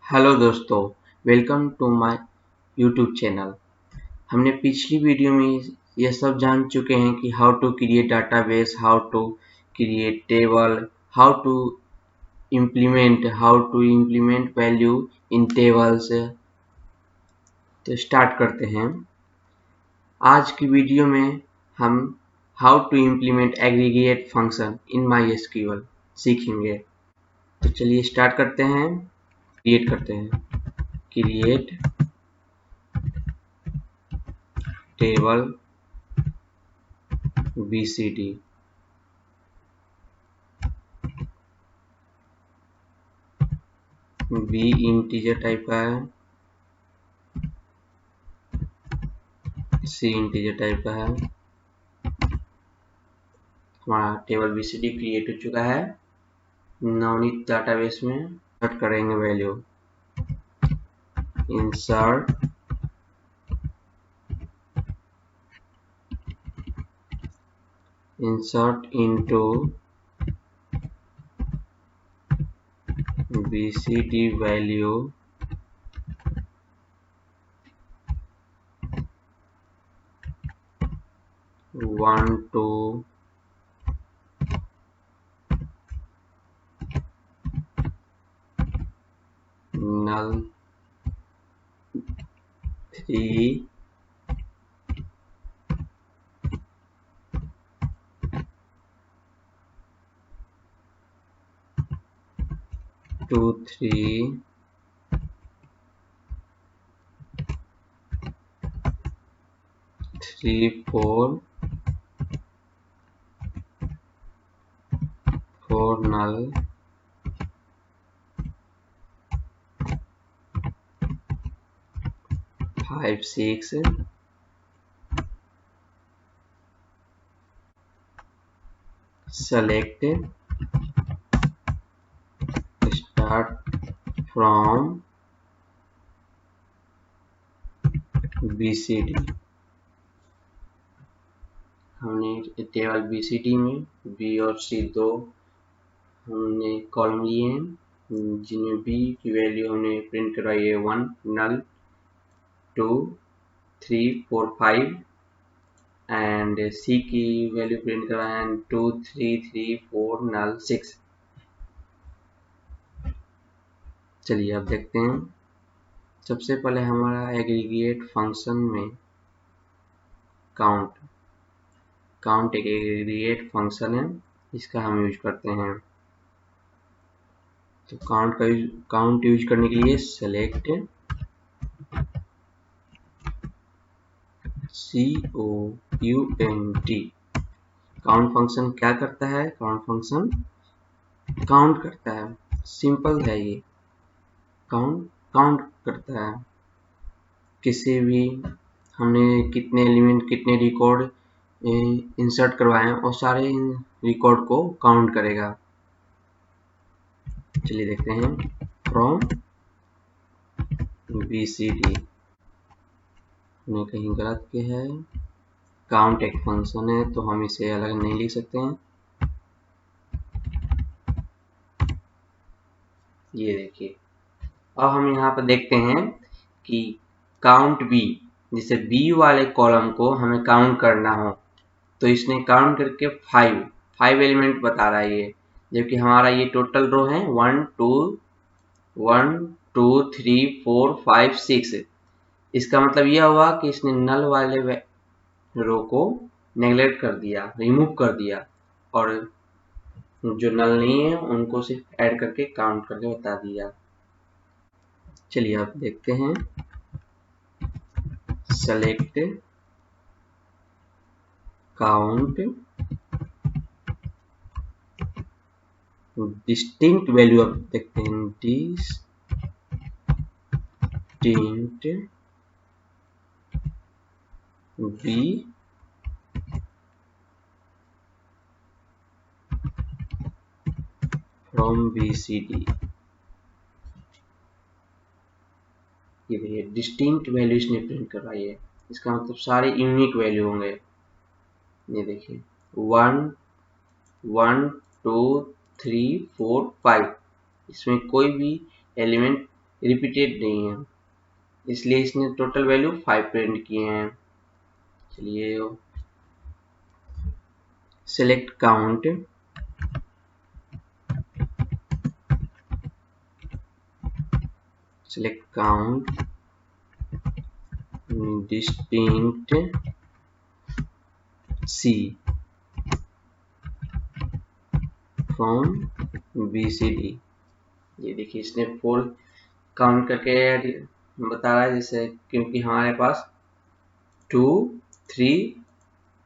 Hello दोस्तों, welcome to my YouTube channel. हमने पिछली वीडियो में ये सब जान चुके हैं कि how to create database, how to create table, how to implement value in tables. तो स्टार्ट करते हैं। आज की वीडियो में हम how to implement aggregate function in MySQL सीखेंगे। तो चलिए स्टार्ट करते हैं, क्रिएट करते हैं। Create table BCD। B integer type का है, सी इंटीजर टाइप का है। हमारा टेबल BCD क्रिएट हो चुका है। नवनीत डाटाबेस में इंसर्ट करेंगे value. Insert into BCD value one two null 3 2 3 3 4 4 null 5 6 select start from BCD। हमने टेबल BCD में B और C दो हमने कॉलम लिए हैं, जिनमें B की वैल्यू हमने प्रिंट करवाई है 1 null 2 3 4 5 एंड C की वैल्यू प्रिंट करवाए हैं 2 3 3 4 null 6। चलिए अब देखते हैं। सबसे पहले हमारा एग्रीगेट फंक्शन में काउंट एक एग्रीगेट फंक्शन है, इसका हम यूज करते हैं। तो काउंट यूज करने के लिए सेलेक्ट COUNT। काउंट फंक्शन क्या करता है? काउंट फंक्शन काउंट करता है, सिंपल है ये। काउंट करता है किसी भी हमने कितने एलिमेंट कितने रिकॉर्ड इंसर्ट करवाए हैं और सारे रिकॉर्ड को काउंट करेगा। चलिए देखते हैं। फ्रॉम BCD हमने कहीं गलत किया है। काउंट एक फंक्शन है तो हम इसे अलग नहीं लिख सकते हैं। ये देखिए, अब हम यहाँ पर देखते हैं कि काउंट B, जैसे B वाले कॉलम को हमें काउंट करना हो तो इसने काउंट करके 5 एलिमेंट बता रहा है ये, जबकि हमारा ये टोटल रो है 1 2 3 4 5 6। इसका मतलब यह हुआ कि इसने नल वाले रो को नेग्लेक्ट कर दिया, रिमूव कर दिया, और जो नल नहीं है उनको सिर्फ ऐड करके काउंट करके बता दिया। चलिए आप देखते हैं। सेलेक्ट काउंट डिस्टिंक्ट वैल्यू, आप देखते हैं डिस्टिंक्ट B फ्रॉम BCD। ये देखिए डिस्टिंक्ट वैल्यू इसने प्रिंट करवाई है, इसका मतलब सारे यूनिक वैल्यू होंगे। ये देखिए 1 2 3 4 5, इसमें कोई भी एलिमेंट रिपीटेड नहीं है, इसलिए इसने टोटल वैल्यू 5 प्रिंट किए हैं। चलिए select count, select count distinct C from BCD। ये देखिए इसने 4 काउंट करके बता रहा है, जैसे क्योंकि हमारे पास 2 3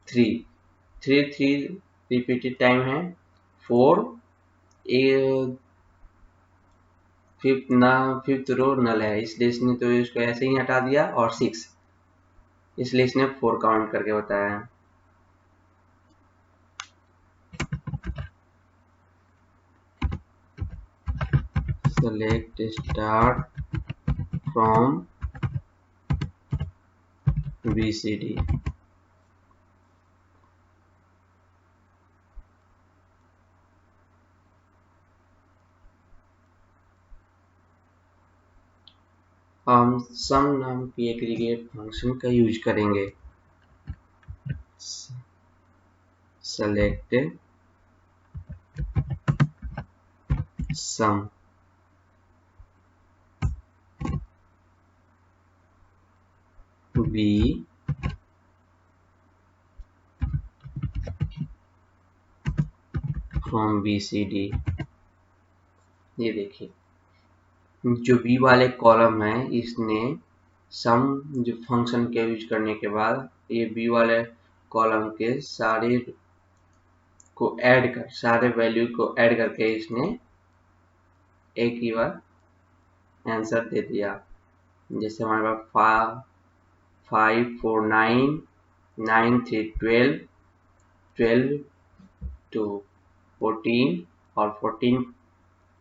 3 रिपीटेड टाइम है, 4 फिफ्थ रो नल है, इसलिए इसने तो इसको ऐसे ही हटा दिया, और 6 इसलिए इसने 4 काउंट करके बताया है। Select start from BCD। हम सम नाम की एग्रीगेट फंक्शन का यूज करेंगे। Select sum B from BCD। ये देखिए जो बी वाले कॉलम है, इसने सम जो फंक्शन के यूज करने के बाद ये बी वाले कॉलम के सारे वैल्यू को ऐड करके इसने एक ही बार आंसर दे दिया। जैसे हमारे पास 5 4 9 9 3 12 12 to 14 और 14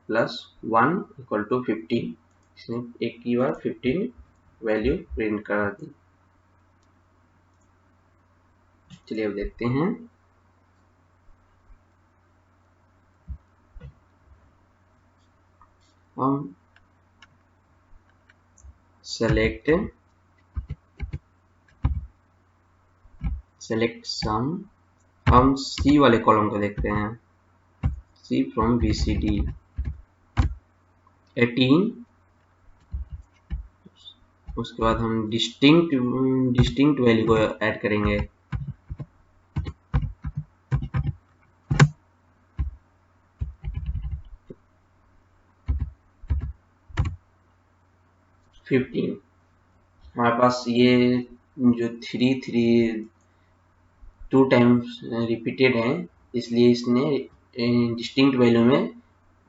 प्लस 1 इक्वल टू 15। इसने एक ही बार 15 वैल्यू प्रिंट कर दी। चलिए अब देखते हैं। हम सेलेक्ट सम, हम सी वाले कॉलम को देखते हैं, सी फ्रॉम BCD 18। उसके बाद हम डिस्टिंक्ट वैल्यू को ऐड करेंगे, 15। हमारे पास ये जो 3 2 टाइम्स रिपीटेड है, इसलिए इसने डिस्टिंक्ट वैल्यू में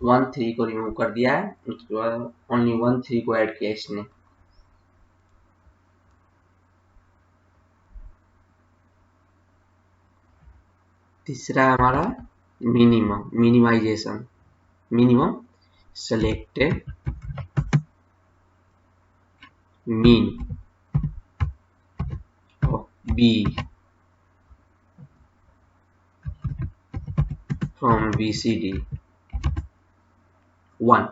1 3 को रिमूव कर दिया है। उसके बाद ओनली 1 3 को ऐड किया इसने। तीसरा हमारा minimization. Minimum select mean of B from BCD 1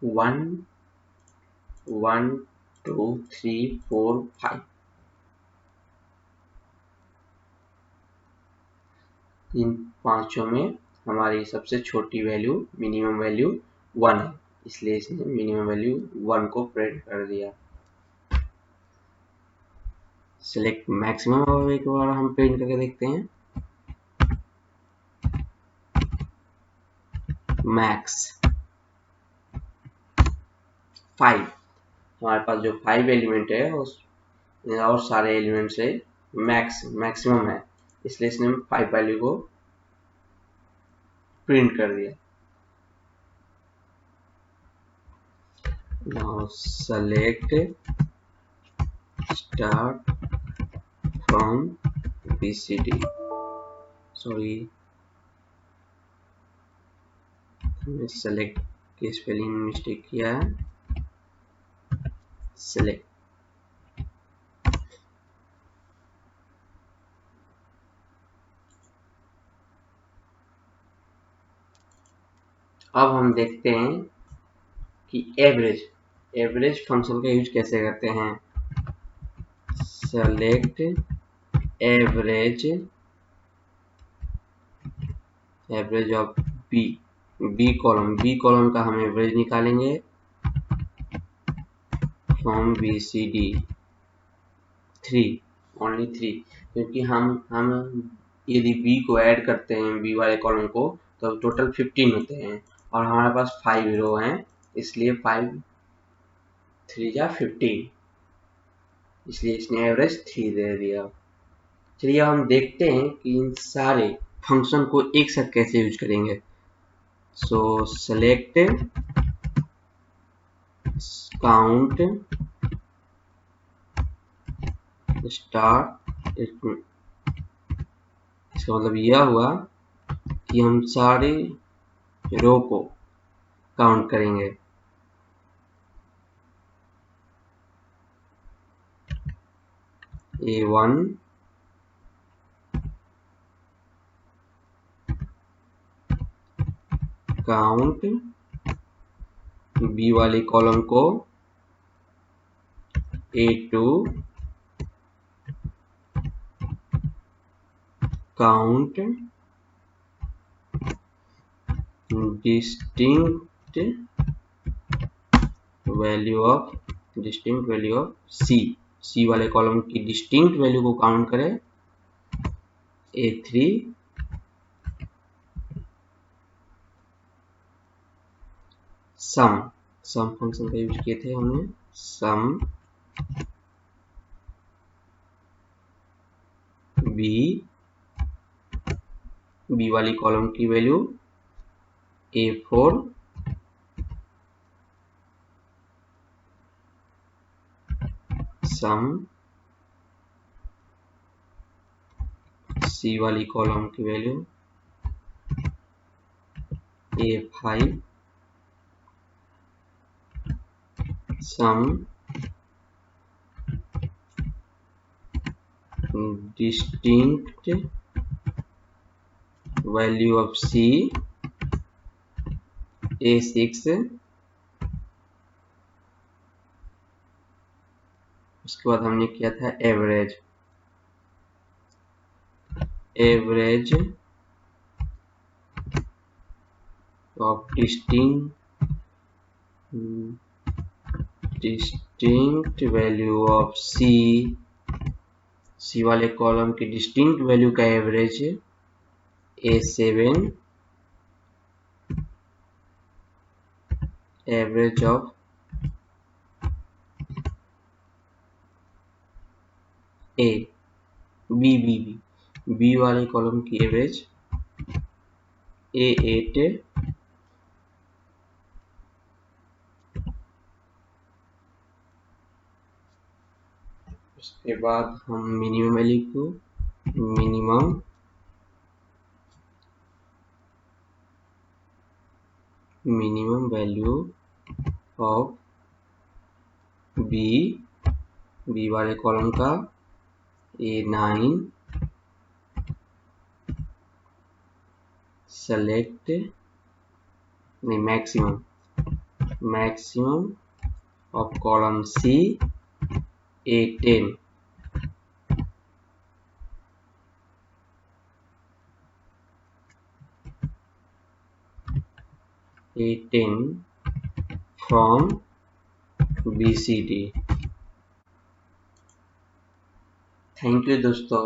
1 1 2 3 4 5। इन पांचों में हमारी सबसे छोटी वैल्यू मिनिमम वैल्यू 1 है, इसलिए इसने मिनिमम वैल्यू 1 को प्रिंट कर दिया। सिलेक्ट मैक्सिमम, और एक बार हम प्रिंट करके देखते हैं। मैक्स 5। हमारे पास जो 5 एलिमेंट है उस और सारे एलिमेंट से मैक्सिमम है, इसलिए इसने 5 वैल्यू को प्रिंट कर दिया। Now select start from BCD। Sorry, select की स्पेलिंग मिस्टेक किया है। सेलेक्ट अब हम देखते हैं कि एवरेज फंक्शन का यूज कैसे करते हैं। Select average of B column का हम एवरेज निकालेंगे फ्रॉम BCD 3 ओनली 3, क्योंकि हम यदि बी को ऐड करते हैं बी वाले कॉलम को तो टोटल 15 होते हैं और हमारे पास 5 रो हैं, इसलिए 5 3 जा 15, इसलिए इसने एवरेज 3 दे दिया। चलिए अब हम देखते हैं कि इन सारे फंक्शन को एक साथ कैसे यूज करेंगे। सो सेलेक्ट काउंट स्टार्ट, इसका मतलब यह हुआ कि हम सारे रो को काउंट करेंगे। A1 काउंट बी वाले कॉलम को, A2 count distinct value of C वाले कॉलम की डिस्टिंक्ट वैल्यू को काउंट करें। A3 सम फंक्शन का यूज किए थे हमने, सम बी वाली कॉलम की वैल्यू A4 सम सी वाली कॉलम की value A5 sum distinct value of C A6, उसके बाद हमने किया था average of distinct value of C वाले कॉलम की डिस्टिंक्ट वैल्यू का average A7 average of B वाले कॉलम की एवरेज A8 उसके बाद हम मिनिमम वैल्यू को मिनिमम वैल्यू ऑफ बी वाले कॉलम का A9 select maximum of column C A10 from BCD। Thank you दोस्तों।